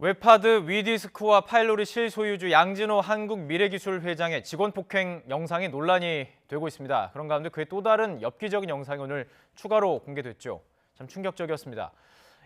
웹하드 위디스크와 파일로리 실소유주 양진호 한국미래기술회장의 직원 폭행 영상이 논란이 되고 있습니다. 그런 가운데 그의 또 다른 엽기적인 영상이 오늘 추가로 공개됐죠. 참 충격적이었습니다.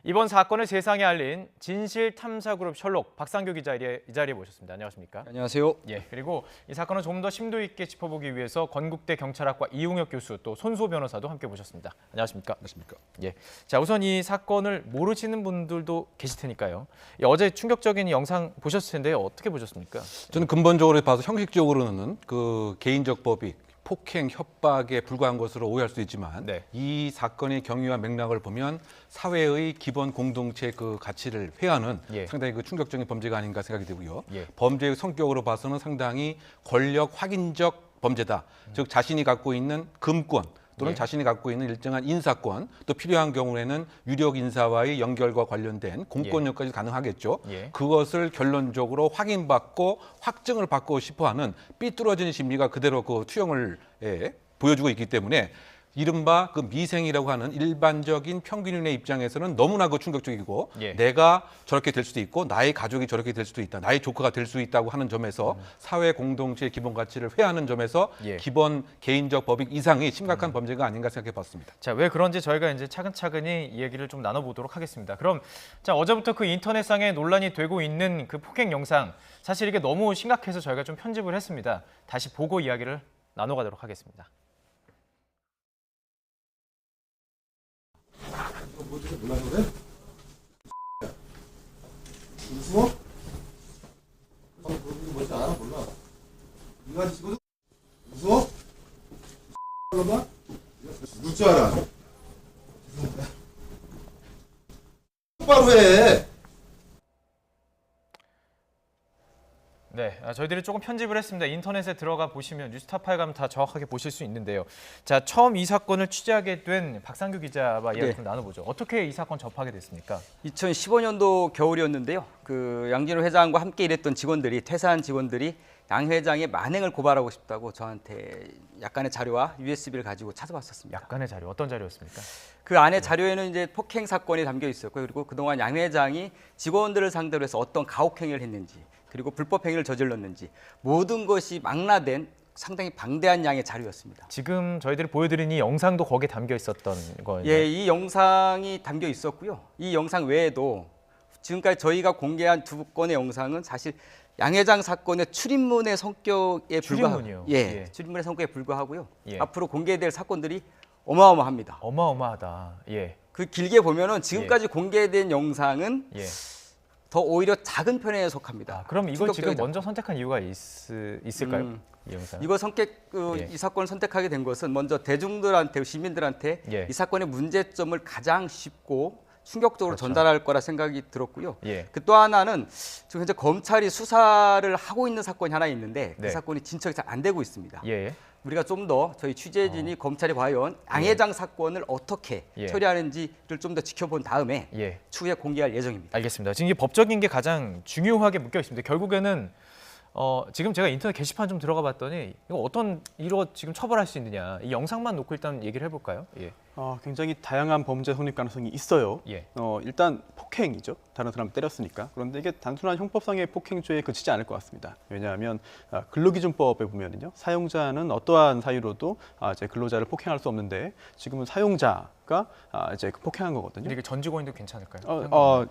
이번 사건을 세상에 알린 진실탐사그룹 셜록 박상규 기자 이 자리에 모셨습니다. 안녕하십니까? 안녕하세요. 예, 그리고 이 사건을 좀 더 심도 있게 짚어보기 위해서 건국대 경찰학과 이웅혁 교수 또 손수호 변호사도 함께 모셨습니다. 안녕하십니까? 안녕하십니까? 예, 자 우선 이 사건을 모르시는 분들도 계실 테니까요. 어제 충격적인 영상 보셨을 텐데요. 어떻게 보셨습니까? 저는 근본적으로 봐서 형식적으로는 그 개인적 법익, 폭행, 협박에 불과한 것으로 오해할 수 있지만 네. 이 사건의 경위와 맥락을 보면 사회의 기본 공동체 그 가치를 회하는 예. 상당히 그 충격적인 범죄가 아닌가 생각이 되고요. 예. 범죄의 성격으로 봐서는 상당히 권력 확인적 범죄다. 즉 자신이 갖고 있는 금권 또는 예. 자신이 갖고 있는 일정한 인사권, 또 필요한 경우에는 유력 인사와의 연결과 관련된 공권력까지 가능하겠죠. 예. 그것을 결론적으로 확인받고 확증을 받고 싶어하는 삐뚤어진 심리가 그대로 그 투영을 보여주고 있기 때문에 이른바 그 미생이라고 하는 일반적인 평균인의 입장에서는 너무나 그 충격적이고 예. 내가 저렇게 될 수도 있고 나의 가족이 저렇게 될 수도 있다. 나의 조카가 될 수 있다고 하는 점에서 사회 공동체의 기본 가치를 회하는 점에서 예. 기본 개인적 법익 이상이 심각한 범죄가 아닌가 생각해 봤습니다. 자, 왜 그런지 저희가 이제 차근차근히 이야기를 좀 나눠보도록 하겠습니다. 그럼 자 어제부터 그 인터넷상에 논란이 되고 있는 그 폭행 영상 사실 이게 너무 심각해서 저희가 좀 편집을 했습니다. 다시 보고 이야기를 나눠가도록 하겠습니다. 뭐 어떻게 몰라서 그래? 무서워? 그런 게 뭔지 알아? 몰라. 이거 아저씨거든? 무서워? 잠깐만. 누굴 줄 알아? 죄송합니다. 똑바로 해. 네, 저희들이 조금 편집을 했습니다. 인터넷에 들어가 보시면 뉴스타파에 가면 다 정확하게 보실 수 있는데요. 자, 처음 이 사건을 취재하게 된 박상규 기자와 이야기 좀 나눠보죠. 어떻게 이 사건 접하게 됐습니까? 2015년도 겨울이었는데요. 그 양진호 회장과 함께 일했던 직원들이 퇴사한 직원들이 양 회장의 만행을 고발하고 싶다고 저한테 약간의 자료와 USB를 가지고 찾아왔었습니다. 약간의 자료, 어떤 자료였습니까? 그 안에 자료에는 이제 폭행 사건이 담겨 있었고요. 그리고 그동안 양 회장이 직원들을 상대로 해서 어떤 가혹행위를 했는지, 그리고 불법 행위를 저질렀는지 모든 것이 망라된 상당히 방대한 양의 자료였습니다. 지금 저희들이 보여드린 이 영상도 거기에 담겨 있었던 거예요. 예, 이 영상이 담겨 있었고요. 이 영상 외에도 지금까지 저희가 공개한 두 건의 영상은 사실 양 회장 사건의 출입문의 성격에 출입문이요? 예. 출입문의 성격에 불과하고요. 예. 앞으로 공개될 사건들이 어마어마합니다. 어마어마하다. 예. 그 길게 보면은 지금까지 공개된 영상은 예. 더 오히려 작은 편에 속합니다. 그럼 이걸 지금 충격적이죠. 먼저 선택한 이유가 있을까요? 이 영상. 이거 예. 이 사건을 선택하게 된 것은 먼저 대중들한테, 시민들한테 예. 이 사건의 문제점을 가장 쉽고 충격적으로 그렇죠. 전달할 거라 생각이 들었고요. 예. 그 또 하나는 지금 현재 검찰이 수사를 하고 있는 사건이 하나 있는데 네. 그 사건이 진척이 잘 안 되고 있습니다. 예. 우리가 좀 더 저희 취재진이 검찰이 과연 양 회장 사건을 어떻게 예. 처리하는지를 좀 더 지켜본 다음에 예. 추후에 공개할 예정입니다. 알겠습니다. 지금 이게 법적인 게 가장 중요하게 묶여 있습니다. 결국에는 지금 제가 인터넷 게시판 좀 들어가 봤더니 이거 어떤 이로 지금 처벌할 수 있느냐 이 영상만 놓고 일단 얘기를 해볼까요? 예. 굉장히 다양한 범죄 성립 가능성이 있어요. 예. 일단 폭행이죠. 다른 사람 때렸으니까. 그런데 이게 단순한 형법상의 폭행죄에 그치지 않을 것 같습니다. 왜냐하면 근로기준법에 보면은요, 사용자는 어떠한 사유로도 이제 근로자를 폭행할 수 없는데 지금은 사용자가 이제 폭행한 거거든요. 근데 이게 전 직원인도 괜찮을까요?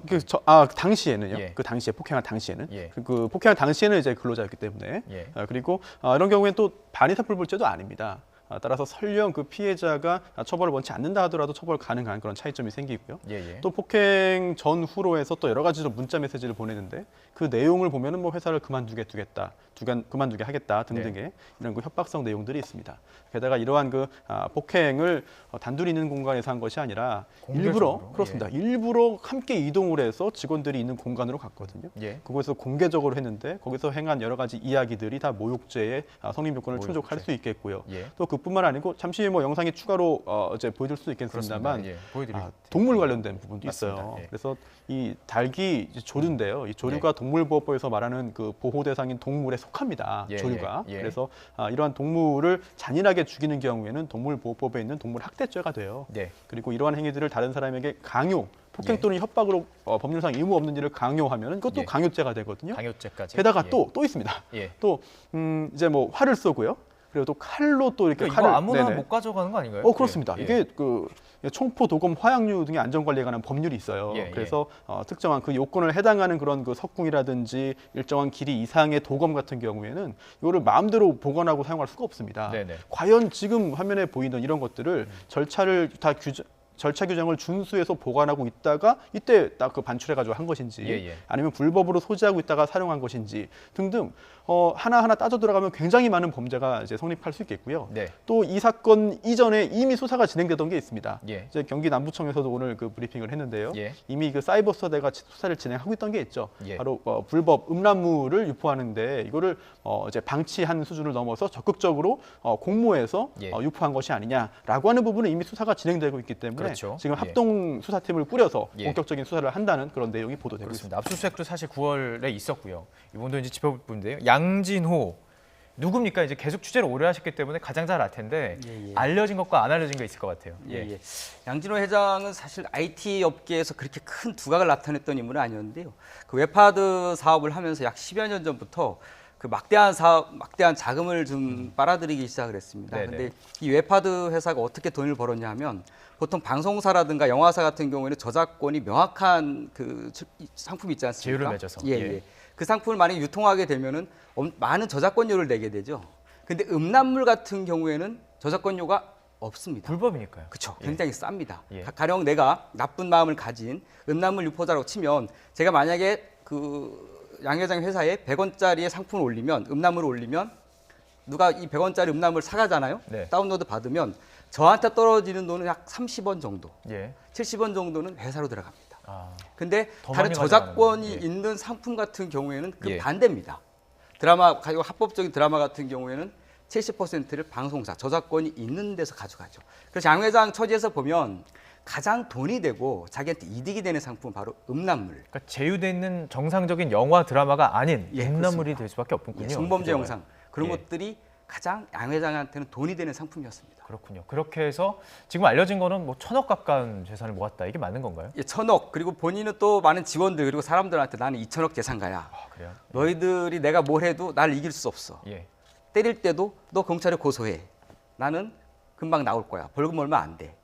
당시에는요. 예. 그 당시에 폭행할 당시에는 예. 그 폭행할 당시에는 이제 근로자였기 때문에 예. 그리고 이런 경우에는 또 반의사불벌죄도 아닙니다. 따라서 설령 그 피해자가 처벌을 원치 않는다 하더라도 처벌 가능한 그런 차이점이 생기고요. 예. 또 폭행 전후로 해서 또 여러 가지로 문자 메시지를 보내는데 그 내용을 보면은 뭐 회사를 그만두게 하겠다 등등의 이런 그 협박성 내용들이 있습니다. 게다가 이러한 그 폭행을 단둘이 있는 공간에서 한 것이 아니라 일부러 공개적으로? 그렇습니다. 일부러 함께 이동을 해서 직원들이 있는 공간으로 갔거든요. 예. 그곳에서 공개적으로 했는데 거기서 행한 여러 가지 이야기들이 다 모욕죄의 성립 요건을 모욕죄. 충족할 수 있겠고요. 예. 또 그 그뿐만 아니고 잠시 뭐 영상에 추가로 이제 보여줄 수도 있겠습니다만 예, 보여드릴게요. 동물 관련된 부분도 맞습니다. 있어요. 예. 그래서 이 닭이 이제 조류인데요. 이 조류가 동물보호법에서 말하는 그 보호 대상인 동물에 속합니다. 예, 조류가. 예, 예. 그래서 이러한 동물을 잔인하게 죽이는 경우에는 동물보호법에 있는 동물학대죄가 돼요. 네. 그리고 이러한 행위들을 다른 사람에게 강요, 폭행 또는 협박으로 법률상 의무 없는 일을 강요하면 이것도 예. 강요죄가 되거든요. 강요죄까지. 게다가 예. 또 있습니다. 예. 또 이제 뭐 활을 쏘고요. 그리고 또 칼로 또 이렇게 그러니까 칼을 이거 아무나 네네. 못 가져가는 거 아닌가요? 그렇습니다. 예. 이게 그 총포, 도검, 화약류 등의 안전관리에 관한 법률이 있어요. 예, 예. 그래서 특정한 그 요건을 해당하는 그런 그 석궁이라든지 일정한 길이 이상의 도검 같은 경우에는 이거를 마음대로 보관하고 사용할 수가 없습니다. 네네. 과연 지금 화면에 보이는 이런 것들을 절차 규정을 준수해서 보관하고 있다가 이때 딱 그 반출해가지고 한 것인지 예, 예. 아니면 불법으로 소지하고 있다가 사용한 것인지 등등 하나하나 따져 들어가면 굉장히 많은 범죄가 이제 성립할 수 있겠고요. 네. 또 이 사건 이전에 이미 수사가 진행되던 게 있습니다. 예. 이제 경기 남부청에서도 오늘 그 브리핑을 했는데요. 예. 이미 그 사이버 수사대가 수사를 진행하고 있던 게 있죠. 예. 바로 불법 음란물을 유포하는데 이거를 이제 방치한 수준을 넘어서 적극적으로 공모해서 예. 유포한 것이 아니냐라고 하는 부분은 이미 수사가 진행되고 있기 때문에 그렇죠. 지금 예. 합동 수사팀을 꾸려서 예. 본격적인 수사를 한다는 그런 내용이 보도되고 있습니다. 그렇습니다. 압수수색도 사실 9월에 있었고요. 이번도 이제 짚어볼 부분인데요. 양진호 누굽니까? 이제 계속 취재를 오래 하셨기 때문에 가장 잘 알 텐데 예, 예. 알려진 것과 안 알려진 거 있을 것 같아요. 예. 양진호 회장은 사실 IT 업계에서 그렇게 큰 두각을 나타냈던 인물은 아니었는데요. 그 웹하드 사업을 하면서 약 10여 년 전부터 그 막대한 자금을 좀 빨아들이기 시작을 했습니다. 네네. 그런데 이 웹하드 회사가 어떻게 돈을 벌었냐 하면 보통 방송사라든가 영화사 같은 경우에는 저작권이 명확한 그 상품이 있지 않습니까? 제휴를 맺어서. 예, 예. 예. 그 상품을 만약에 유통하게 되면은 많은 저작권료를 내게 되죠. 근데 음란물 같은 경우에는 저작권료가 없습니다. 불법이니까요. 그렇죠. 예. 굉장히 쌉니다. 예. 가령 내가 나쁜 마음을 가진 음란물 유포자라고 치면 제가 만약에 그 양 회장 회사에 100원짜리의 상품을 올리면 음란물을 올리면 누가 이 100원짜리 음란물을 사가잖아요. 네. 다운로드 받으면 저한테 떨어지는 돈은 약 30원 정도, 예. 70원 정도는 회사로 들어갑니다. 아, 근데 더 다른 많이 저작권이 가져가는, 예. 있는 상품 같은 경우에는 그 예. 반대입니다. 드라마 가지고 합법적인 드라마 같은 경우에는 70%를 방송사 저작권이 있는 데서 가져가죠. 그래서 양 회장 처지에서 보면 가장 돈이 되고 자기한테 이득이 되는 상품은 바로 음란물, 그러니까 제휴돼 있는 정상적인 영화 드라마가 아닌 예, 음란물이 될 수밖에 없군요. 성범죄 그죠? 영상 그런 예. 것들이 가장 양 회장한테는 돈이 되는 상품이었습니다. 그렇군요. 그렇게 해서 지금 알려진 거는 뭐 1,000억 가까운 재산을 모았다. 이게 맞는 건가요? 예, 1,000억 그리고 본인은 또 많은 직원들 그리고 사람들한테 나는 2,000억 재산가야. 아, 그래요? 너희들이 내가 뭘 해도 날 이길 수 없어. 예. 때릴 때도 너 경찰에 고소해. 나는 금방 나올 거야. 벌금 얼마 안 돼.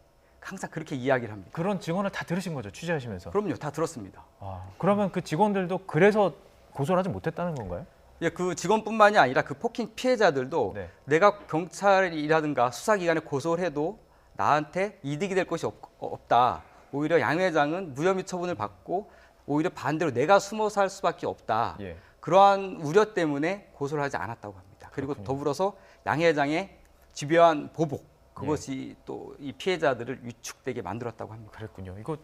항상 그렇게 이야기를 합니다. 그런 증언을 다 들으신 거죠, 취재하시면서? 그럼요, 다 들었습니다. 아, 그러면 그 직원들도 그래서 고소를 하지 못했다는 건가요? 예, 그 직원뿐만이 아니라 그 폭행 피해자들도 네. 내가 경찰이라든가 수사기관에 고소를 해도 나한테 이득이 될 것이 없다. 오히려 양 회장은 무혐의 처분을 받고 오히려 반대로 내가 숨어 살 수밖에 없다. 예. 그러한 우려 때문에 고소를 하지 않았다고 합니다. 그리고 그렇군요. 더불어서 양 회장의 집요한 보복 예. 그것이 또 이 피해자들을 위축되게 만들었다고 합니다. 그랬군요. 이거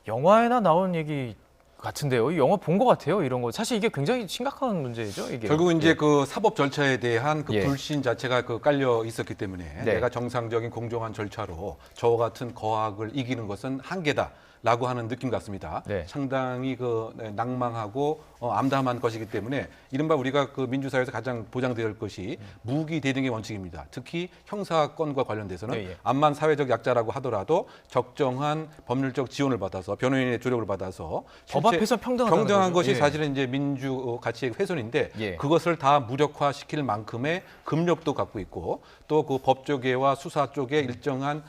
영화에나 나온 얘기 같은데요. 이 영화 본 것 같아요. 이런 거. 사실 이게 굉장히 심각한 문제죠. 이게. 결국은 이제 예. 그 사법 절차에 대한 그 예. 불신 자체가 그 깔려 있었기 때문에 네. 내가 정상적인 공정한 절차로 저와 같은 거악을 이기는 것은 한계다라고 하는 느낌 같습니다. 네. 상당히 그 낭망하고 암담한 것이기 때문에 이른바 우리가 그 민주사회에서 가장 보장되어야 할 것이 무기 대등의 원칙입니다. 특히 형사건과 관련돼서는 예, 예. 암만 사회적 약자라고 하더라도 적정한 법률적 지원을 받아서 변호인의 조력을 받아서 법 실제 앞에서 평등하다는 평등한 거죠. 것이 예. 사실은 이제 민주 가치의 훼손인데 예. 그것을 다 무력화시킬 만큼의 금력도 갖고 있고 또 그 법조계와 수사 쪽에 일정한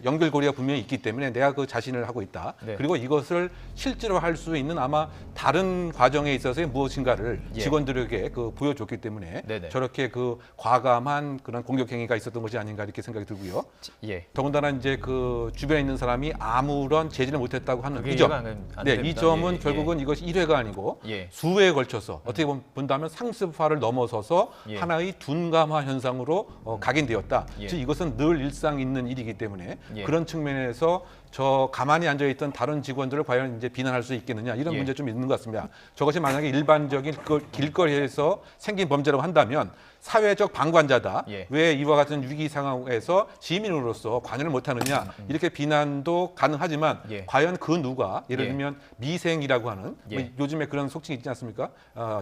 연결고리가 분명히 있기 때문에 내가 그 자신을 하고 있다. 네. 그리고 이것을 실제로 할 수 있는 아마 다른 과정에 있어서의 무엇인가를 예. 직원들에게 그 보여줬기 때문에 네네. 저렇게 그 과감한 그런 공격 행위가 있었던 것이 아닌가 이렇게 생각이 들고요. 예. 더군다나 이제 그 주변에 있는 사람이 아무런 제지를 못했다고 하는 그게 이 점. 이해가 안 네, 됩니다. 이 점은 예, 결국은 이것이 1회가 아니고 예. 수회에 걸쳐서 어떻게 본다면 상습화를 넘어서서 예. 하나의 둔감화 현상으로 각인되었다. 예. 즉 이것은 늘 일상 있는 일이기 때문에 예. 그런 측면에서 저 가만히 앉아 있던 다른 직원들을 과연 이제 비난할 수 있겠느냐 이런 예. 문제 좀 있는 것 같습니다. 저것이 만약에 일반적인 길거리에서 생긴 범죄라고 한다면 사회적 방관자다. 예. 왜 이와 같은 위기 상황에서 시민으로서 관여를 못하느냐 이렇게 비난도 가능하지만 예. 과연 그 누가 예를 예. 들면 미생이라고 하는 예. 뭐 요즘에 그런 속칭이 있지 않습니까?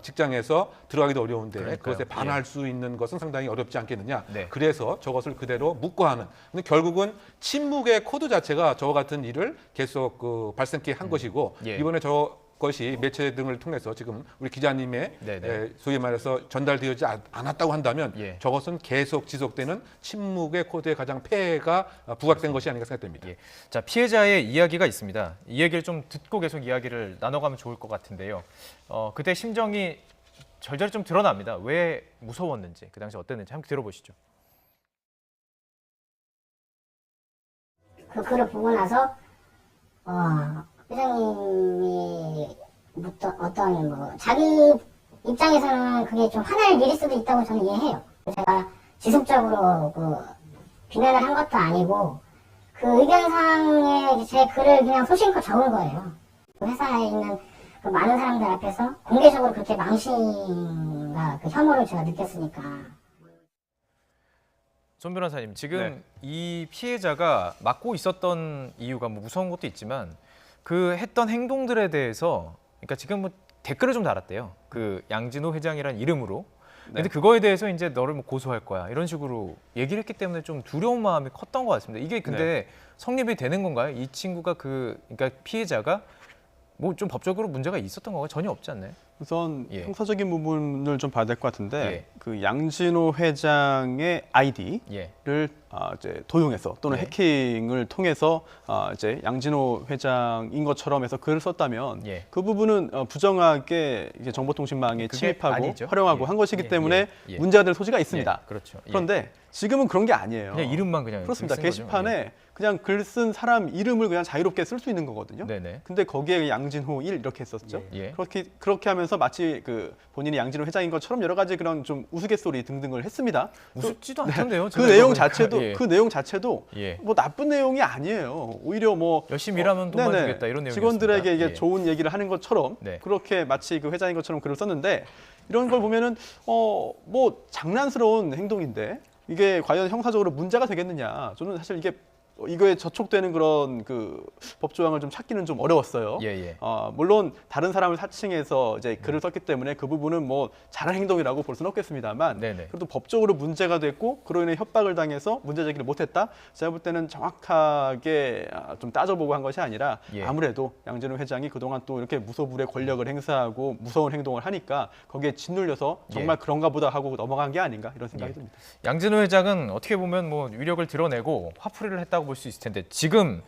직장에서 들어가기도 어려운데 그러니까요. 그것에 반할 수 있는 것은 상당히 어렵지 않겠느냐. 네. 그래서 저것을 그대로 묵과하는. 근데 결국은 침묵의 코드 자체가 저와 같은 일을 계속 발생케 한 것이고 예. 이번에 저것이 매체 등을 통해서 지금 우리 기자님의 네네. 소위 말해서 전달되지 않았다고 한다면 예. 저것은 계속 지속되는 침묵의 코드에 가장 폐해가 부각된 것이 아닌가 생각됩니다. 예. 자, 피해자의 이야기가 있습니다. 이 얘기를 좀 듣고 계속 이야기를 나눠가면 좋을 것 같은데요. 그때 심정이 절절히 좀 드러납니다. 왜 무서웠는지, 그 당시 어땠는지 함께 들어보시죠. 그 글을 보고 나서 회장님이 어떤 뭐 자기 입장에서는 그게 좀 화날 일일 수도 있다고 저는 이해해요. 제가 지속적으로 비난을 한 것도 아니고 그 의견상에 제 글을 그냥 소신껏 적은 거예요. 그 회사에 있는 그 많은 사람들 앞에서 공개적으로 그렇게 망신과 그 혐오를 제가 느꼈으니까. 손 변호사님, 지금 네. 이 피해자가 맡고 있었던 이유가 뭐 무서운 것도 있지만 그 했던 행동들에 대해서, 그러니까 지금 뭐 댓글을 좀 달았대요. 그 양진호 회장이라는 이름으로. 근데 네. 그거에 대해서 이제 너를 뭐 고소할 거야 이런 식으로 얘기를 했기 때문에 좀 두려운 마음이 컸던 것 같습니다. 이게 근데 성립이 되는 건가요? 이 친구가 그러니까 피해자가 뭐 좀 법적으로 문제가 있었던 건가요? 전혀 없지 않나요? 우선 예. 형사적인 부분을 좀 봐야 될 것 같은데 예. 그 양진호 회장의 아이디를 예. 이제 도용해서 또는 네. 해킹을 통해서 이제 양진호 회장인 것처럼 해서 글을 썼다면 예. 그 부분은 부정하게 이게 정보통신망에 그게 침입하고 아니죠. 활용하고 예. 한 것이기 예. 때문에 예. 예. 문제가 될 소지가 있습니다. 예. 그렇죠. 예. 그런데 지금은 그런 게 아니에요. 그냥 이름만 그냥 그렇습니다. 쓴 거죠. 게시판에 그냥 글 쓴 사람 이름을 그냥 자유롭게 쓸 수 있는 거거든요. 네네. 근데 거기에 양진호 1 이렇게 했었죠. 예. 그렇게 하면서 마치 그 본인이 양진호 회장인 것처럼 여러 가지 그런 좀 우스갯소리 등등을 했습니다. 우습지도 않던데요. 그 제가 내용 보니까. 자체도 예. 그 내용 자체도 예. 뭐 나쁜 내용이 아니에요. 오히려 뭐 열심히 일하면 돈만 네네. 주겠다 이런 내용이었습니다. 직원들에게 이게 예. 좋은 얘기를 하는 것처럼 네. 그렇게 마치 그 회장인 것처럼 글을 썼는데 이런 걸 보면은 뭐 장난스러운 행동인데 이게 과연 형사적으로 문제가 되겠느냐? 저는 사실 이거에 저촉되는 그런 그 법조항을 좀 찾기는 좀 어려웠어요. 예, 예. 물론 다른 사람을 사칭해서 이제 글을 썼기 때문에 그 부분은 뭐 잘한 행동이라고 볼 수는 없겠습니다만 네네. 그래도 법적으로 문제가 됐고 그로 인해 협박을 당해서 문제 제기를 못했다. 제가 볼 때는 정확하게 좀 따져보고 한 것이 아니라 예. 아무래도 양진호 회장이 그동안 또 이렇게 무소불위의 권력을 행사하고 무서운 행동을 하니까 거기에 짓눌려서 정말 그런가 보다 하고 넘어간 게 아닌가 이런 생각이 예. 듭니다. 양진호 회장은 어떻게 보면 뭐 위력을 드러내고 화풀이를 했다고 볼 수 있을 텐데 지금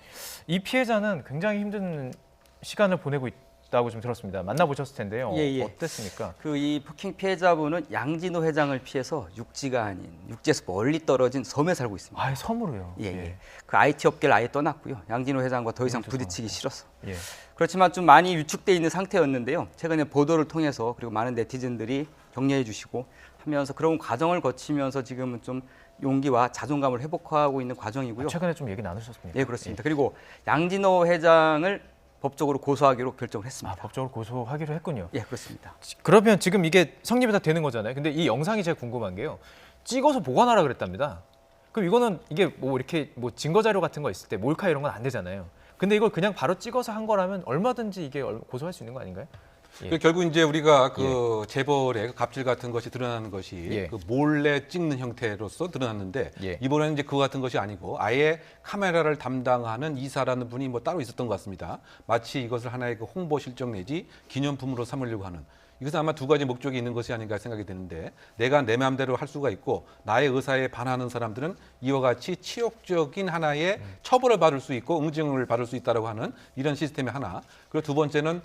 이 피해자는 굉장히 힘든 시간을 보내고 있다고 좀 들었습니다. 만나보셨을 텐데요. 예, 예. 어땠습니까? 그 이 폭행 피해자분은 양진호 회장을 피해서 육지가 아닌 육지에서 멀리 떨어진 섬에 살고 있습니다. 아, 섬으로요. 예, 예. 그 IT 업계를 아예 떠났고요. 양진호 회장과 더 이상 그것도 부딪히기 싫어서. 예. 그렇지만 좀 많이 위축돼 있는 상태였는데요. 최근에 보도를 통해서 그리고 많은 네티즌들이 격려해 주시고 하면서 그런 과정을 거치면서 지금은 좀 용기와 자존감을 회복하고 있는 과정이고요. 최근에 좀 얘기 나누셨습니까? 예, 그렇습니다. 그리고 양진호 회장을 법적으로 고소하기로 결정을 아, 했습니다. 법적으로 고소하기로 했군요. 예, 그렇습니다. 그러면 지금 이게 성립이 다 되는 거잖아요. 근데 이 영상이 제가 궁금한 게요. 찍어서 보관하라 그랬답니다. 그럼 이거는 이게 뭐 이렇게 뭐 증거 자료 같은 거 있을 때 몰카 이런 건 안 되잖아요. 근데 이걸 그냥 바로 찍어서 한 거라면 얼마든지 이게 고소할 수 있는 거 아닌가요? 예. 결국 이제 우리가 그 재벌의 갑질 같은 것이 드러나는 것이 예. 그 몰래 찍는 형태로서 드러났는데 예. 이번에는 이제 그와 같은 것이 아니고 아예 카메라를 담당하는 이사라는 분이 뭐 따로 있었던 것 같습니다. 마치 이것을 하나의 그 홍보 실적 내지 기념품으로 삼으려고 하는. 이것은 아마 두 가지 목적이 있는 것이 아닌가 생각이 드는데 내가 내 마음대로 할 수가 있고 나의 의사에 반하는 사람들은 이와 같이 치욕적인 하나의 처벌을 받을 수 있고 응징을 받을 수 있다고 하는 이런 시스템이 하나. 그리고 두 번째는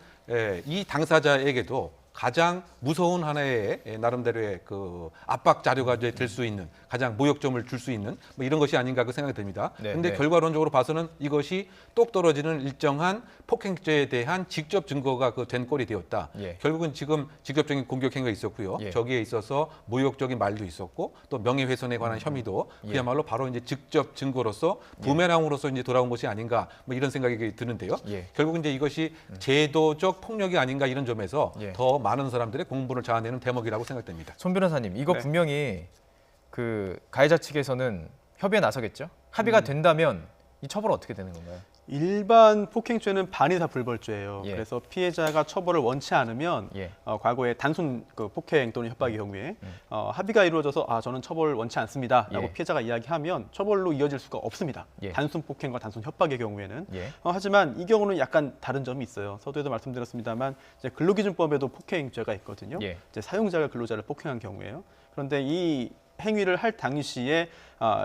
이 당사자에게도 가장 무서운 하나의 나름대로의 그 압박 자료가 될 수 있는 가장 모욕점을 줄 수 있는 뭐 이런 것이 아닌가 그 생각이 듭니다. 네, 그런데 네. 결과론적으로 봐서는 이것이 똑 떨어지는 일정한 폭행죄에 대한 직접 증거가 그 된 꼴이 되었다. 예. 결국은 지금 직접적인 공격 행위가 있었고요. 예. 저기에 있어서 모욕적인 말도 있었고 또 명예훼손에 관한 혐의도 예. 그야말로 바로 이제 직접 증거로서 부메랑으로서 이제 돌아온 것이 아닌가 뭐 이런 생각이 드는데요. 예. 결국은 이제 이것이 제도적 폭력이 아닌가 이런 점에서 예. 더 많은 사람들의 공분을 자아내는 대목이라고 생각됩니다. 손 변호사님, 이거 네. 분명히 그 가해자 측에서는 협의에 나서겠죠? 합의가 된다면 이 처벌은 어떻게 되는 건가요? 일반 폭행죄는 반의사 불벌죄예요. 예. 그래서 피해자가 처벌을 원치 않으면 예. 과거에 단순 그 폭행 또는 협박의 경우에 합의가 이루어져서 저는 처벌 원치 않습니다라고 예. 피해자가 이야기하면 처벌로 이어질 수가 없습니다. 예. 단순 폭행과 단순 협박의 경우에는 예. 하지만 이 경우는 약간 다른 점이 있어요. 서두에도 말씀드렸습니다만 이제 근로기준법에도 폭행죄가 있거든요. 예. 이제 사용자가 근로자를 폭행한 경우에요. 그런데 이 행위를 할 당시에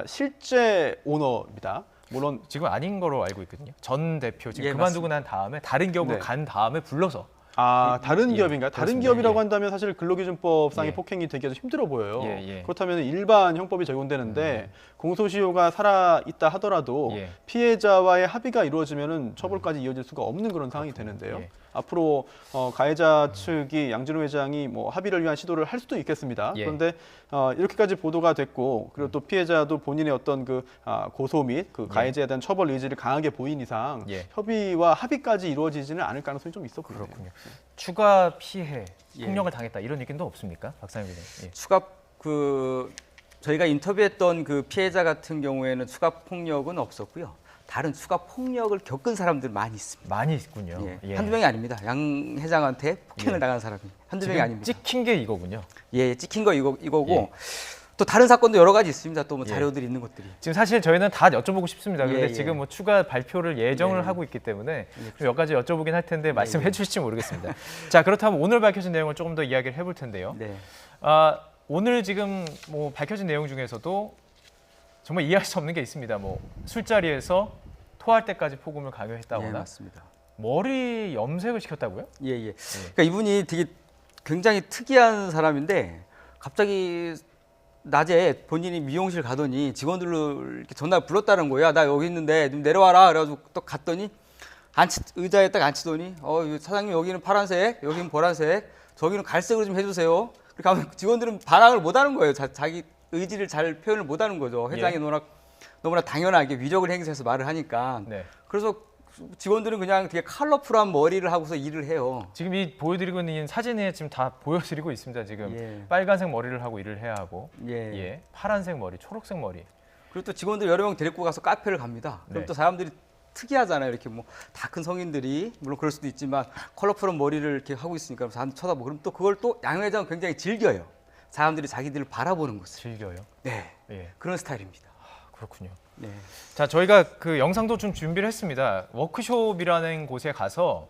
실제 오너입니다. 물론 지금 아닌 거로 알고 있거든요. 전 대표 지금 예, 그만두고 난 다음에 다른 기업으로 네. 간 다음에 불러서 다른 예, 기업인가요? 다른 그렇습니다. 기업이라고 예. 한다면 사실 근로기준법상의 예. 폭행이 되기 좀 힘들어 보여요. 예, 예. 그렇다면 일반 형법이 적용되는데 공소시효가 살아 있다 하더라도 예. 피해자와의 합의가 이루어지면은 처벌까지 이어질 수가 없는 그런 상황이 되는데요. 예. 앞으로 가해자 측이 양진호 회장이 뭐 합의를 위한 시도를 할 수도 있겠습니다. 예. 그런데 이렇게까지 보도가 됐고 그리고 또 피해자도 본인의 어떤 그 고소 및 그 가해자에 대한 처벌 의지를 강하게 보인 이상 예. 협의와 합의까지 이루어지지는 않을 가능성이 좀 있어 보여요. 그렇군요. 추가 피해, 예. 폭력을 당했다 이런 얘기도 없습니까, 박상현 기자님? 추가 저희가 인터뷰했던 그 피해자 같은 경우에는 추가 폭력은 없었고요. 다른 추가 폭력을 겪은 사람들 많이 있습니다. 많이 있군요. 예. 예. 한두 명이 아닙니다. 양 회장한테 폭행을 예. 당한 사람이 한두 명이 지금 아닙니다. 찍힌 게 이거군요. 예, 찍힌 거 이거고 예. 또 다른 사건도 여러 가지 있습니다. 또 뭐 예. 자료들이 있는 것들이. 지금 사실 저희는 다 여쭤보고 싶습니다. 그런데 예, 예. 지금 뭐 추가 발표를 예정을 예. 하고 있기 때문에 몇 가지 여쭤보긴 할 텐데 말씀해 예. 주실지 모르겠습니다. 자, 그렇다면 오늘 밝혀진 내용을 조금 더 이야기를 해볼 텐데요. 네. 오늘 지금 뭐 밝혀진 내용 중에서도 정말 이해할 수 없는 게 있습니다. 뭐 술자리에서 토할 때까지 폭음을 예, 강요했다거나 맞습니다. 머리 염색을 시켰다고요? 예, 예. 그러니까 이분이 되게 굉장히 특이한 사람인데 갑자기 낮에 본인이 미용실 가더니 직원들로 이렇게 전화 불렀다는 거야. 나 여기 있는데 좀 내려와라. 그래가지고 또 갔더니 의자에 딱 앉히더니 사장님 여기는 파란색, 여기는 보라색, 저기는 갈색으로 좀 해주세요. 그렇게 하면 직원들은 반항을 못하는 거예요. 자기 의지를 잘 표현을 못하는 거죠. 회장이 예. 너무나 당연하게 위력을 행사해서 말을 하니까. 네. 그래서 직원들은 그냥 되게 컬러풀한 머리를 하고서 일을 해요. 지금 이 보여드리고 있는 사진에 지금 다 보여드리고 있습니다. 지금 예. 빨간색 머리를 하고 일을 해야 하고, 예. 파란색 머리, 초록색 머리. 그리고 또 직원들 여러 명 데리고 가서 카페를 갑니다. 그럼 네. 또 사람들이 특이하잖아요. 이렇게 뭐 다 큰 성인들이 물론 그럴 수도 있지만 컬러풀한 머리를 이렇게 하고 있으니까 사람들 쳐다보고 그럼 또 그걸 또 양 회장은 굉장히 즐겨요. 사람들이 자기들을 바라보는 것을. 즐겨요. 네, 예, 그런 스타일입니다. 그렇군요. 네. 자, 저희가 그 영상도 좀 준비를 했습니다. 워크숍이라는 곳에 가서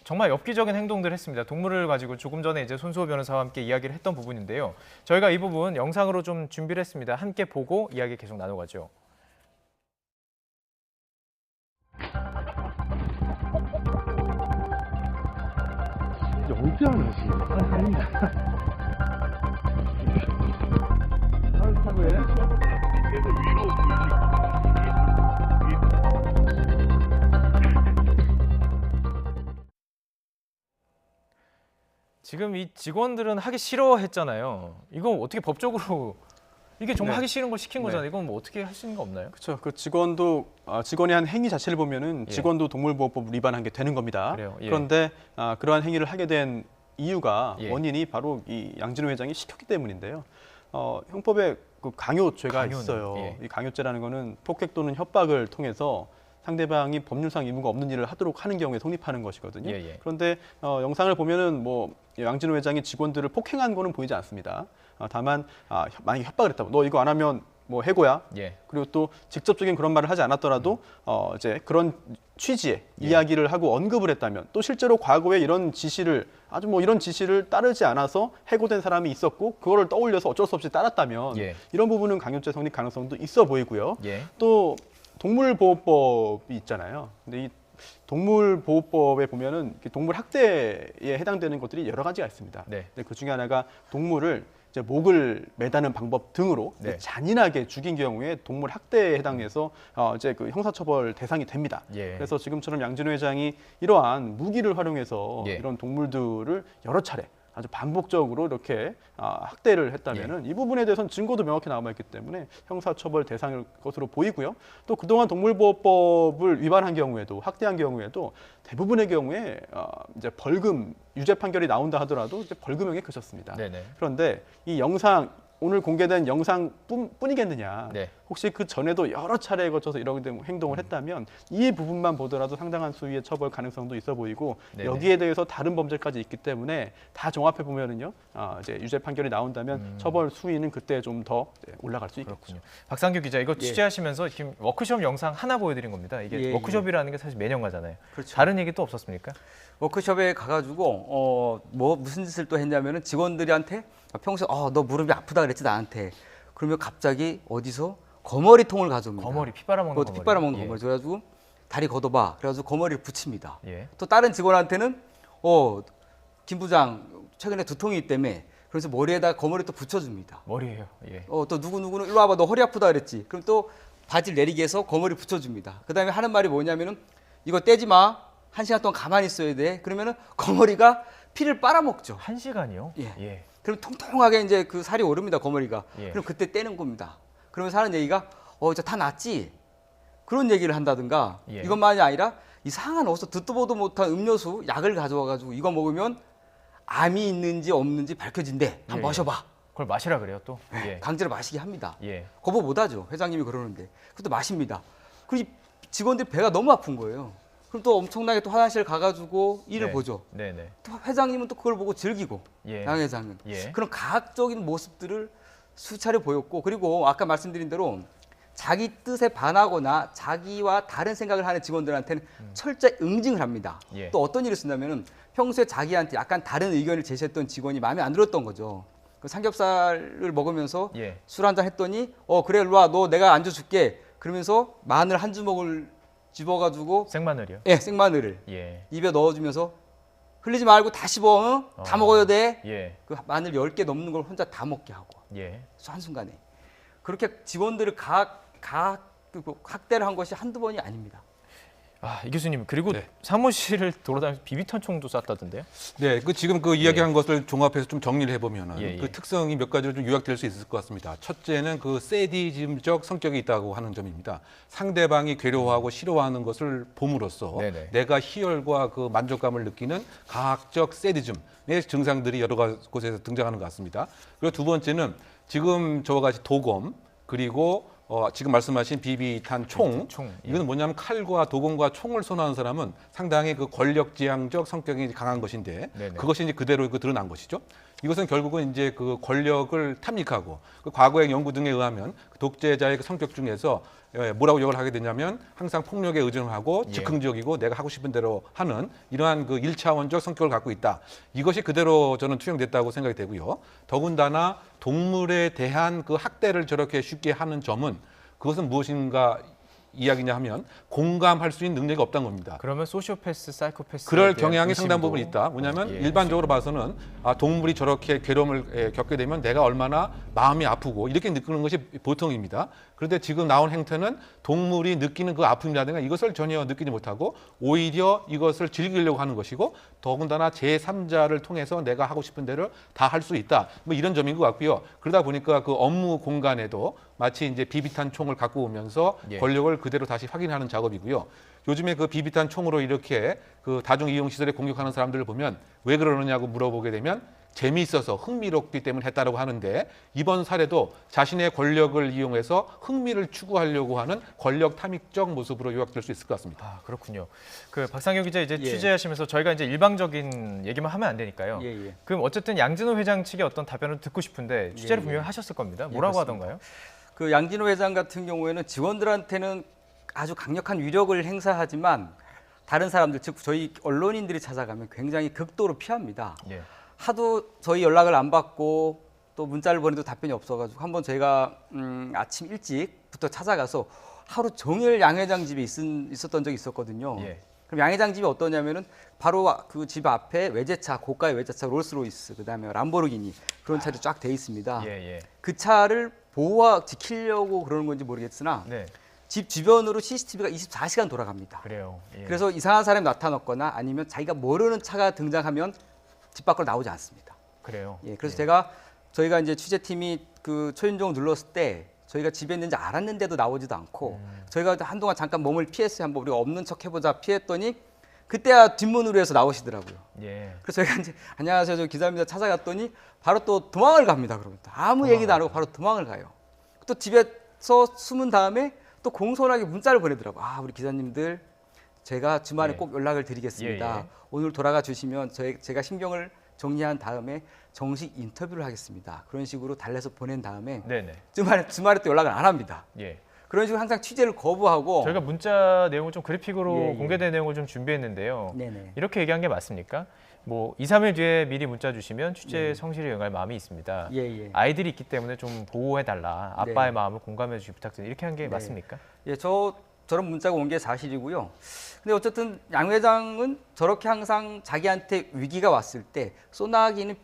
정말 엽기적인 행동들을 했습니다. 동물을 가지고 조금 전에 이제 손수호 변호사와 함께 이야기를 했던 부분인데요. 저희가 이 부분 영상으로 좀 준비를 했습니다. 함께 보고 이야기 계속 나눠가죠. 지금 이 직원들은 하기 싫어했잖아요. 이거 어떻게 법적으로 이게 정말 네. 하기 싫은 걸 시킨 네. 거잖아요. 이건 뭐 어떻게 할 수 있는 거 없나요? 그렇죠. 그 직원이 한 행위 자체를 보면은 예. 직원도 동물보호법 위반한 게 되는 겁니다. 그래요. 예. 그런데 그러한 행위를 하게 된 이유가 예. 원인이 바로 이 양진호 회장이 시켰기 때문인데요. 형법에 그 강요죄가 강요는, 있어요. 예. 이 강요죄라는 거는 폭행 또는 협박을 통해서 상대방이 법률상 의무가 없는 일을 하도록 하는 경우에 성립하는 것이거든요. 예, 예. 그런데 영상을 보면은 뭐 양진호 회장이 직원들을 폭행한 거는 보이지 않습니다. 다만 만약에 협박을 했다고 너 이거 안 하면 뭐 해고야. 예. 그리고 또 직접적인 그런 말을 하지 않았더라도 이제 그런 취지의 예. 이야기를 하고 언급을 했다면 또 실제로 과거에 이런 지시를 이런 지시를 따르지 않아서 해고된 사람이 있었고 그거를 떠올려서 어쩔 수 없이 따랐다면 예. 이런 부분은 강요죄 성립 가능성도 있어 보이고요. 예. 또 동물보호법이 있잖아요. 근데 이 동물보호법에 보면은 동물 학대에 해당되는 것들이 여러 가지가 있습니다. 네. 근데 그 중에 하나가 동물을 이제 목을 매다는 방법 등으로 네. 잔인하게 죽인 경우에 동물 학대에 해당해서 이제 그 형사처벌 대상이 됩니다. 예. 그래서 지금처럼 양진호 회장이 이러한 무기를 활용해서 예. 이런 동물들을 여러 차례 아주 반복적으로 이렇게 학대를 했다면은 이 부분에 대해서는 증거도 명확히 남아 있기 때문에 형사처벌 대상일 것으로 보이고요. 또 그동안 동물보호법을 위반한 경우에도 학대한 경우에도 대부분의 경우에 이제 벌금 유죄 판결이 나온다 하더라도 이제 벌금형에 그쳤습니다. 네네. 그런데 이 영상 오늘 공개된 영상뿐이겠느냐? 네. 혹시 그 전에도 여러 차례에 거쳐서 이런 행동을 했다면 이 부분만 보더라도 상당한 수위의 처벌 가능성도 있어 보이고 네네. 여기에 대해서 다른 범죄까지 있기 때문에 다 종합해 보면은요, 이제 유죄 판결이 나온다면 처벌 수위는 그때 좀 더 올라갈 수 있겠죠. 그렇군요. 박상규 기자, 이거 취재하시면서 지금 워크숍 영상 하나 보여드린 겁니다. 이게 예, 워크숍이라는 게 사실 매년가잖아요. 그렇죠. 다른 얘기 또 없었습니까? 워크숍에 가가지고 뭐 무슨 짓을 또 했냐면은 직원들한테 평소에 너 무릎이 아프다 그랬지 나한테. 그러면 갑자기 어디서 거머리통을 가져옵니다. 거머리, 피 빨아먹는 그것도 거머리. 피 빨아먹는 예. 거머리. 그래가지고 다리 걷어봐. 그래가지고 거머리를 붙입니다. 예. 또 다른 직원한테는 김 부장 최근에 두통이 있다며. 그래서 머리에다 거머리 또 붙여줍니다. 머리예요. 예. 또 누구누구는 일로 와봐 너 허리 아프다 그랬지. 그럼 또 바지를 내리게 해서 거머리 붙여줍니다. 그 다음에 하는 말이 뭐냐면은 이거 떼지 마. 1시간 동안 가만히 있어야 돼. 그러면은 거머리가 피를 빨아먹죠. 1시간이요? 예. 그럼 통통하게 이제 그 살이 오릅니다, 거머리가. 예. 그럼 그때 떼는 겁니다. 그러면서 하는 얘기가 이제 다 낫지. 그런 얘기를 한다든가. 예. 이것만이 아니라 이상한 어디서 듣도 보도 못한 음료수, 약을 가져와 가지고 이거 먹으면 암이 있는지 없는지 밝혀진대. 한번 예. 마셔봐. 그걸 마시라 그래요 또. 예. 강제로 마시게 합니다. 예. 거부 못하죠. 회장님이 그러는데. 그것도 마십니다. 그리고 직원들이 배가 너무 아픈 거예요. 그럼 또 엄청나게 또 화장실 가가지고 일을 네. 보죠. 네네. 또 회장님은 또 그걸 보고 즐기고 예. 양 회장은 예. 그런 가학적인 모습들을 수차례 보였고, 그리고 아까 말씀드린 대로 자기 뜻에 반하거나 자기와 다른 생각을 하는 직원들한테는 철저히 응징을 합니다. 예. 또 어떤 일을 쓴다면은 평소에 자기한테 약간 다른 의견을 제시했던 직원이 마음에 안 들었던 거죠. 그 삼겹살을 먹으면서 예. 술 한잔 했더니 그래 일로 와, 너 내가 안줘줄게. 그러면서 마늘 한 주먹을 집어가지고 생마늘이요? 생마늘을 예. 입에 넣어주면서 흘리지 말고 다 씹어. 다 먹어야 돼. 예. 그 마늘 10개 넘는 걸 혼자 다 먹게 하고 예. 한순간에 그렇게 직원들을 학대를 한 것이 한두 번이 아닙니다. 이 교수님, 그리고 네. 사무실을 돌아다니면서 비비탄 총도 쐈다던데요? 네, 지금 이야기한 것을 종합해서 좀 정리를 해보면은 예, 예. 그 특성이 몇 가지로 좀 요약될 수 있을 것 같습니다. 첫째는 그 세디즘적 성격이 있다고 하는 점입니다. 상대방이 괴로워하고 싫어하는 것을 봄으로써 네네. 내가 희열과 그 만족감을 느끼는 가학적 세디즘의 증상들이 여러 곳에서 등장하는 것 같습니다. 그리고 두 번째는 지금 저와 같이 도검 그리고 지금 말씀하신 비비탄 총, 예. 이건 뭐냐면 칼과 도검과 총을 선호하는 사람은 상당히 그 권력지향적 성격이 강한 것인데 네네. 그것이 이제 그대로 드러난 것이죠. 이것은 결국은 이제 그 권력을 탐닉하고 그 과거의 연구 등에 의하면 그 독재자의 그 성격 중에서 뭐라고 역을 하게 되냐면 항상 폭력에 의존하고 예. 즉흥적이고 내가 하고 싶은 대로 하는 이러한 그 1차원적 성격을 갖고 있다. 이것이 그대로 저는 투영됐다고 생각이 되고요. 더군다나 동물에 대한 그 학대를 저렇게 쉽게 하는 점은 그것은 무엇인가 이야기냐 하면 공감할 수 있는 능력이 없다는 겁니다. 그러면 소시오패스, 사이코패스 그럴 경향이 상당 부분 있다. 뭐냐면 예. 일반적으로 봐서는 동물이 저렇게 괴로움을 겪게 되면 내가 얼마나 마음이 아프고 이렇게 느끼는 것이 보통입니다. 그런데 지금 나온 행태는 동물이 느끼는 그 아픔이라든가 이것을 전혀 느끼지 못하고 오히려 이것을 즐기려고 하는 것이고 더군다나 제3자를 통해서 내가 하고 싶은 대로 다 할 수 있다. 뭐 이런 점인 것 같고요. 그러다 보니까 그 업무 공간에도 마치 이제 비비탄 총을 갖고 오면서 예. 권력을 그대로 다시 확인하는 작업이고요. 요즘에 그 비비탄 총으로 이렇게 그 다중 이용 시설에 공격하는 사람들을 보면 왜 그러느냐고 물어보게 되면 재미있어서 흥미롭기 때문에 했다라고 하는데 이번 사례도 자신의 권력을 이용해서 흥미를 추구하려고 하는 권력 탐닉적 모습으로 요약될 수 있을 것 같습니다. 그렇군요. 그 박상규 기자 이제 예. 취재하시면서 저희가 이제 일방적인 얘기만 하면 안 되니까요. 예. 그럼 어쨌든 양진호 회장 측의 어떤 답변을 듣고 싶은데 취재를 예. 분명히 하셨을 겁니다. 뭐라고 그렇습니다. 하던가요? 그 양진호 회장 같은 경우에는 직원들한테는 아주 강력한 위력을 행사하지만 다른 사람들, 즉 저희 언론인들이 찾아가면 굉장히 극도로 피합니다. 예. 하도 저희 연락을 안 받고 또 문자를 보내도 답변이 없어가지고 한번 저희가 아침 일찍부터 찾아가서 하루 종일 양 회장 집에 있었던 적이 있었거든요. 예. 그럼 양 회장 집이 어떠냐면은 바로 그 집 앞에 외제차, 고가의 외제차 롤스로이스, 그다음에 람보르기니 그런 차들이 쫙 돼 있습니다. 예, 예. 그 차를 보호하 지키려고 그러는 건지 모르겠으나 네. 집 주변으로 CCTV가 24시간 돌아갑니다. 그래요. 예. 그래서 이상한 사람이 나타났거나 아니면 자기가 모르는 차가 등장하면 집 밖으로 나오지 않습니다. 그래요. 예, 그래서 저희가 이제 취재팀이 그 초인종 눌렀을 때 저희가 집에 있는지 알았는데도 나오지도 않고 저희가 한동안 잠깐 몸을 피했어요. 한번 우리가 없는 척 해보자 피했더니 그때야 뒷문으로 해서 나오시더라고요. 예. 그래서 저희가 이제 안녕하세요, 저 기자입니다 찾아갔더니 바로 또 도망을 갑니다. 그러면 아무 얘기도 안 하고 바로 도망을 가요. 또 집에서 숨은 다음에 또 공손하게 문자를 보내더라고요. 아, 우리 기자님들 제가 주말에 예. 꼭 연락을 드리겠습니다. 예, 예. 오늘 돌아가 주시면 제가 신경을 정리한 다음에 정식 인터뷰를 하겠습니다. 그런 식으로 달래서 보낸 다음에 네네. 주말에 또 연락을 안 합니다. 예. 그런 식으로 항상 취재를 거부하고 저희가 문자 내용을 좀 그래픽으로 예, 예. 공개된 내용을 좀 준비했는데요. 네네. 이렇게 얘기한 게 맞습니까? 뭐 2, 3일 뒤에 미리 문자 주시면 취재 네. 성실히 응할 마음이 있습니다. 예, 예. 아이들이 있기 때문에 좀 보호해 달라. 아빠의 네. 마음을 공감해 주시기 부탁드립니다. 이렇게 한 게 네. 맞습니까? 예, 저런 문자가 온 게 사실이고요. 근데 어쨌든 양 회장은 저렇게 항상 자기한테 위기가 왔을 때 소나기는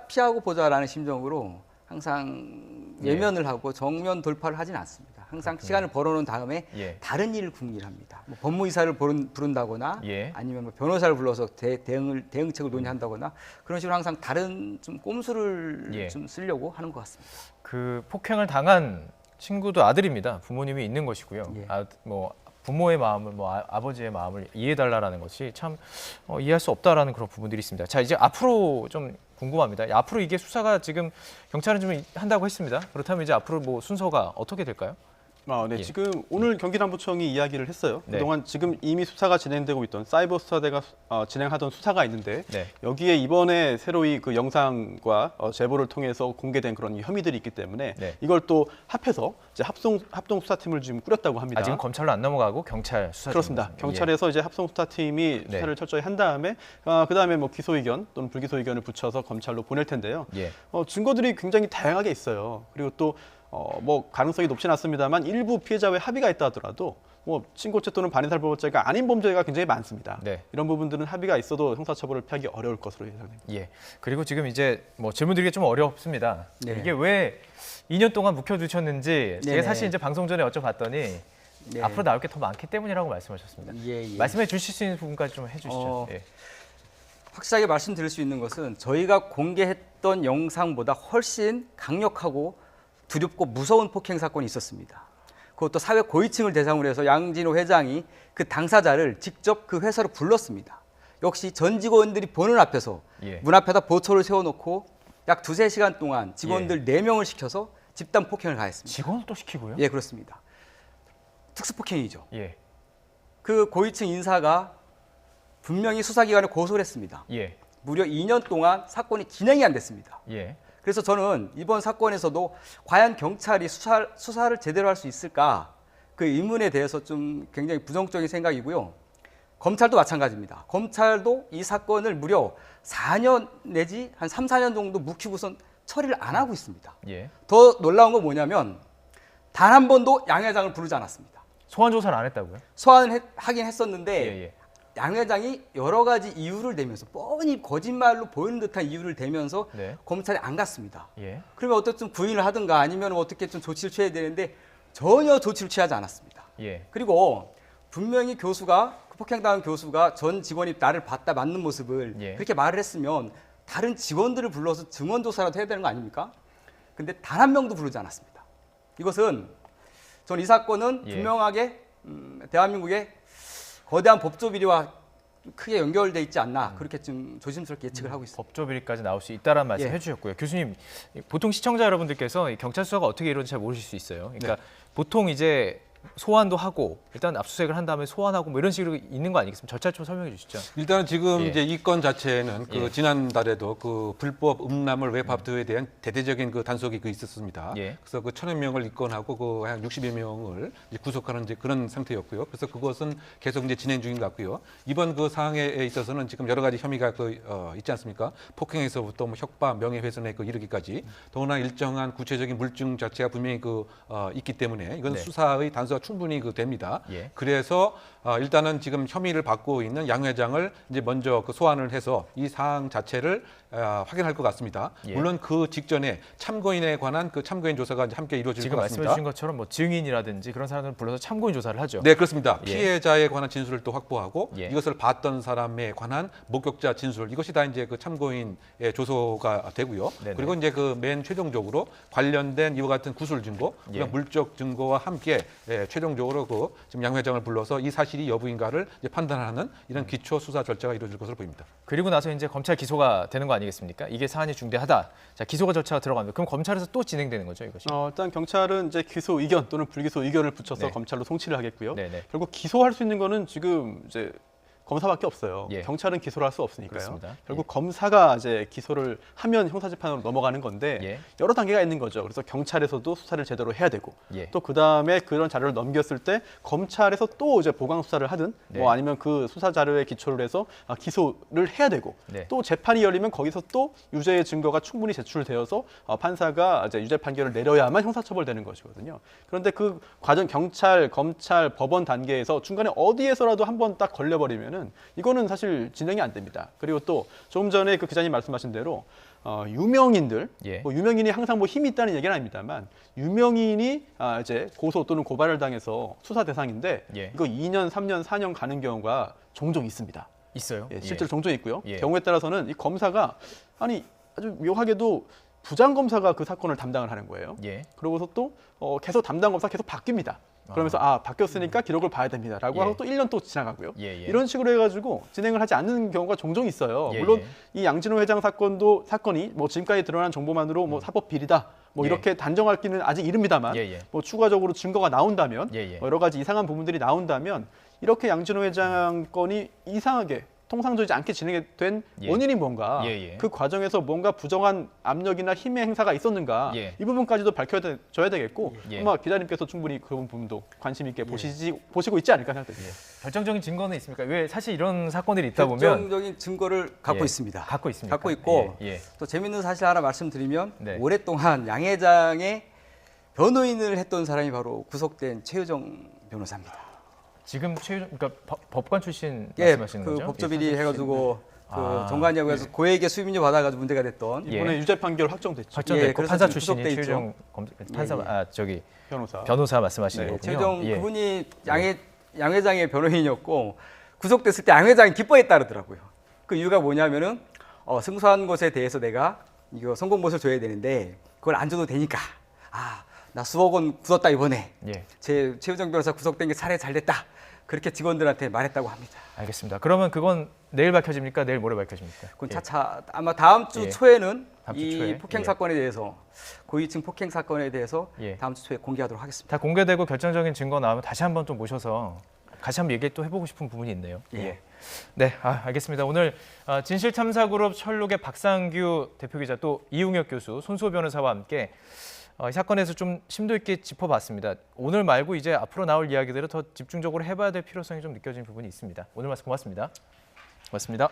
피하고 보자라는 심정으로 항상 예면을 하고 정면 돌파를 하진 않습니다. 항상 시간을 벌어놓은 다음에 예. 다른 일을 궁리합니다. 뭐 법무이사를 부른다거나 예. 아니면 뭐 변호사를 불러서 대응책을 논의한다거나 그런 식으로 항상 다른 좀 꼼수를 예. 좀 쓰려고 하는 것 같습니다. 그 폭행을 당한 친구도 아들입니다. 부모님이 있는 것이고요. 예. 뭐 부모의 마음을 아버지의 마음을 이해해달라는 것이 참 이해할 수 없다라는 그런 부분들이 있습니다. 자, 이제 앞으로 좀 궁금합니다. 앞으로 이게 수사가 지금 경찰은 좀 한다고 했습니다. 그렇다면 이제 앞으로 뭐 순서가 어떻게 될까요? 네. 예. 지금 오늘 경기남부청이 이야기를 했어요. 네. 그동안 지금 이미 수사가 진행되고 있던 사이버 수사대가 진행하던 수사가 있는데 네. 여기에 이번에 새로이 그 영상과 제보를 통해서 공개된 그런 혐의들이 있기 때문에 네. 이걸 또 합해서 이제 합동 수사팀을 지금 꾸렸다고 합니다. 아직은 검찰로 안 넘어가고 경찰 수사 그렇습니다. 중입니다. 경찰에서 이제 합동 수사팀이 네. 수사를 철저히 한 다음에 그다음에 뭐 기소 의견 또는 불기소 의견을 붙여서 검찰로 보낼 텐데요. 예. 증거들이 굉장히 다양하게 있어요. 그리고 또 뭐 가능성이 높진 않습니다만 일부 피해자의 합의가 있다 하더라도 뭐 친고죄 또는 반인살보죄가 아닌 범죄가 굉장히 많습니다. 네. 이런 부분들은 합의가 있어도 형사처벌을 피하기 어려울 것으로 예상됩니다. 예. 그리고 지금 이제 뭐 질문 드리기 좀 어렵습니다. 네. 이게 왜 2년 동안 묵혀두셨는지 제가 네네. 사실 이제 방송 전에 여쭤봤더니 네. 앞으로 나올 게 더 많기 때문이라고 말씀하셨습니다. 예. 말씀해 주실 수 있는 부분까지 좀 해주시죠. 예. 확실하게 말씀드릴 수 있는 것은 저희가 공개했던 영상보다 훨씬 강력하고 두렵고 무서운 폭행 사건이 있었습니다. 그것도 사회 고위층을 대상으로 해서 양진호 회장이 그 당사자를 직접 그 회사로 불렀습니다. 역시 전 직원들이 보는 앞에서 예. 문 앞에다 보초를 세워놓고 약 2-3시간 동안 직원들 4명을 시켜서 집단 폭행을 가했습니다. 직원을 또 시키고요? 예, 그렇습니다. 특수폭행이죠. 예. 그 고위층 인사가 분명히 수사기관에 고소를 했습니다. 예. 무려 2년 동안 사건이 진행이 안 됐습니다. 예. 그래서 저는 이번 사건에서도 과연 경찰이 수사를 제대로 할 수 있을까 그 의문에 대해서 좀 굉장히 부정적인 생각이고요. 검찰도 마찬가지입니다. 검찰도 이 사건을 무려 4년 내지 한 3, 4년 정도 묵히고선 처리를 안 하고 있습니다. 예. 더 놀라운 건 뭐냐면 단 한 번도 양 회장을 부르지 않았습니다. 소환 조사를 안 했다고요? 소환을 하긴 했었는데 예, 예. 양 회장이 여러 가지 이유를 대면서 뻔히 거짓말로 보이는 듯한 이유를 대면서 네. 검찰에 안 갔습니다. 예. 그러면 어떻든 부인을 하든가 아니면 어떻게 좀 조치를 취해야 되는데 전혀 조치를 취하지 않았습니다. 예. 그리고 분명히 교수가 그 폭행당한 교수가 전 직원이 나를 봤다 맞는 모습을 예. 그렇게 말을 했으면 다른 직원들을 불러서 증언 조사라도 해야 되는 거 아닙니까? 근데 단 한 명도 부르지 않았습니다. 이것은 전 이 사건은 예. 분명하게 대한민국의 거대한 법조 비리와 크게 연결돼 있지 않나 그렇게 좀 조심스럽게 예측을 하고 있습니다. 법조 비리까지 나올 수 있다라는 말씀 예. 해주셨고요. 교수님, 보통 시청자 여러분들께서 이 경찰 수사가 어떻게 이루어지는지 잘 모르실 수 있어요. 그러니까 보통 이제 소환도 하고 일단 압수수색을 한 다음에 소환하고 뭐 이런 식으로 있는 거 아니겠습니까? 절차 좀 설명해 주시죠. 일단은 지금 예. 이제 이 건 자체는 그 예. 지난달에도 그 불법 음란물 웹합도에 대한 대대적인 그 단속이 있었습니다. 예. 그래서 그 1,000여 명을 입건하고 그 한 60여 명을 이제 구속하는 이제 그런 상태였고요. 그래서 그것은 계속 이제 진행 중인 것 같고요. 이번 그 사항에 있어서는 지금 여러 가지 혐의가 있지 않습니까? 폭행에서부터 뭐 협박, 명예훼손에 이르기까지 더구나 일정한 구체적인 물증 자체가 분명히 있기 때문에 이건 네. 수사의 단속 수사 충분히 됩니다. 예. 그래서 일단은 지금 혐의를 받고 있는 양 회장을 이제 먼저 소환을 해서 이 사항 자체를 확인할 것 같습니다. 예. 물론 그 직전에 참고인에 관한 참고인 조사가 이제 함께 이루어질 지금 것 말씀해 같습니다. 주신 것처럼 뭐 증인이라든지 그런 사람들을 불러서 참고인 조사를 하죠. 네, 그렇습니다. 예. 피해자에 관한 진술을 또 확보하고 예. 이것을 봤던 사람에 관한 목격자 진술 이것이 다 이제 참고인의 조소가 되고요. 네네. 그리고 이제 맨 최종적으로 관련된 이와 같은 구술 증거, 예. 그러니까 물적 증거와 함께 최종적으로 지금 양 회장을 불러서 이 사실이 여부인가를 이제 판단하는 이런 기초 수사 절차가 이루어질 것으로 보입니다. 그리고 나서 이제 검찰 기소가 되는 거 아니겠습니까? 이게 사안이 중대하다. 자, 기소가 절차가 들어갑니다. 그럼 검찰에서 또 진행되는 거죠, 이것이? 일단 경찰은 이제 기소 의견 또는 불기소 의견을 붙여서 네. 검찰로 송치를 하겠고요. 네네. 결국 기소할 수 있는 거는 지금 이제 검사밖에 없어요. 예. 경찰은 기소를 할 수 없으니까요. 그렇습니다. 결국 검사가 이제 기소를 하면 형사재판으로 넘어가는 건데 예. 여러 단계가 있는 거죠. 그래서 경찰에서도 수사를 제대로 해야 되고 예. 또 그다음에 그런 자료를 넘겼을 때 검찰에서 또 이제 보강 수사를 하든 네. 뭐 아니면 그 수사 자료에 기초를 해서 기소를 해야 되고 네. 또 재판이 열리면 거기서 또 유죄의 증거가 충분히 제출되어서 판사가 이제 유죄 판결을 내려야만 형사처벌되는 것이거든요. 그런데 그 과정 경찰, 검찰, 법원 단계에서 중간에 어디에서라도 한번 딱 걸려버리면은 이거는 사실 진행이 안 됩니다. 그리고 또 조금 전에 그 기자님 말씀하신 대로 유명인들, 예. 뭐 유명인이 항상 뭐 힘이 있다는 얘기는 아닙니다만 유명인이 이제 고소 또는 고발을 당해서 수사 대상인데 예. 이거 2년, 3년, 4년 가는 경우가 종종 있습니다. 있어요. 예, 실제로 종종 있고요. 예. 경우에 따라서는 이 검사가 아주 묘하게도 부장 검사가 그 사건을 담당을 하는 거예요. 예. 그러고서 또 계속 담당 검사 계속 바뀝니다. 그러면서 바뀌었으니까 기록을 봐야 됩니다라고 예. 하고 또 1년 또 지나가고요. 예, 예. 이런 식으로 해가지고 진행을 하지 않는 경우가 종종 있어요. 예, 물론 예. 이 양진호 회장 사건이 뭐 지금까지 드러난 정보만으로 뭐 사법 비리다 뭐 예. 이렇게 단정하기는 아직 이릅니다만 예, 예. 뭐 추가적으로 증거가 나온다면 예, 예. 뭐 여러 가지 이상한 부분들이 나온다면 이렇게 양진호 회장 건이 이상하게 통상적이지 않게 진행된 예. 원인이 뭔가 예, 예. 그 과정에서 뭔가 부정한 압력이나 힘의 행사가 있었는가 예. 이 부분까지도 밝혀져야 되겠고 예. 아마 기자님께서 충분히 그런 부분도 관심 있게 보시고 있지 않을까 생각됩니다. 결정적인 증거는 있습니까? 왜 사실 이런 사건들이 있다 보면 결정적인 증거를 갖고 예. 있습니다. 갖고 있습니까? 갖고 있고 예, 예. 또 재밌는 사실 하나 말씀드리면 네. 오랫동안 양 회장의 변호인을 했던 사람이 바로 구속된 최유정 변호사입니다. 지금 그러니까 법관 출신 예, 말씀하시는 그 거죠? 법조비리 해가지고 그 아, 정관예우에서 고액의 수임료 받아가지고 문제가 됐던 예. 이번에 유죄 판결 확정됐죠. 확정됐고 예, 그래서 판사 지금 출신이 구속돼 최유정 판사 예, 예. 변호사. 말씀하시는 네, 거군요. 최유정 예. 그분이 양 회장의 변호인이었고 구속됐을 때 양 회장이 기뻐했다 그러더라고요. 그 이유가 뭐냐면은 승소한 것에 대해서 내가 이거 성공보수를 줘야 되는데 그걸 안 줘도 되니까 나 수억 원 굳었다 이번에 예. 최유정 변호사 구속된 게 사례 잘 됐다 그렇게 직원들한테 말했다고 합니다. 알겠습니다. 그러면 그건 내일 밝혀집니까? 내일 모레 밝혀집니까? 그건 예. 차차 아마 다음 주 예. 초에는 다음 주 이 초에? 폭행 예. 사건에 대해서 고위층 폭행 사건에 대해서 예. 다음 주 초에 공개하도록 하겠습니다. 다 공개되고 결정적인 증거 나오면 다시 한번 또 모셔서 같이 한번 얘기 또 해보고 싶은 부분이 있네요. 예. 네, 알겠습니다. 오늘 진실탐사그룹 철록의 박상규 대표기자 또 이웅혁 교수, 손수호 변호사와 함께 이 사건에서 좀 심도 있게 짚어봤습니다. 오늘 말고 이제 앞으로 나올 이야기들을 더 집중적으로 해봐야 될 필요성이 좀 느껴지는 부분이 있습니다. 오늘 말씀 고맙습니다. 고맙습니다.